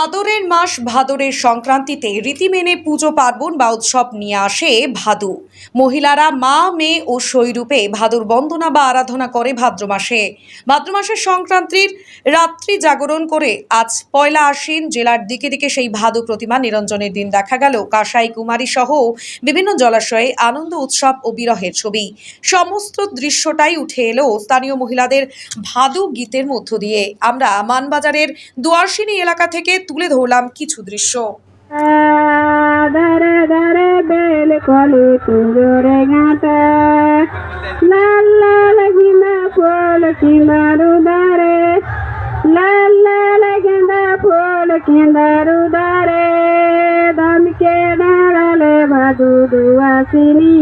ভাদরের মাস ভাদরের সংক্রান্তিতে রীতি মেনে পুজো পার্বণ বা উৎসব নিয়ে আসে ভাদু। মহিলারা মা মেয়ে ও সৈরূপে ভাদুর বন্দনা বা আরাধনা করে ভাদ্র মাসের সংক্রান্তির রাত্রি জাগরণ করে আজ পয়লা আশ্বিন জেলার দিকে দিকে সেই ভাদু প্রতিমা নিরঞ্জনের দিন দেখা গেল কাঁসাই কুমারী সহ বিভিন্ন জলাশয়ে আনন্দ উৎসব ও বিরহের ছবি। সমস্ত দৃশ্যটাই উঠে এলো স্থানীয় মহিলাদের ভাদু গীতের মধ্য দিয়ে। আমরা মানবাজারের দুয়ারসিনী এলাকা থেকে তুলে ধরলাম কিছু দৃশ্য। ধারে ধারে বেল কলি তুজোরে গাঁটা লাল লাল গেঁদা ফুল কিনারু ধারে লাল লাল গেঁদা ফুল কিনারু ধারে দমকে দাঁড়ালে ভাদু দুয়াশিনী।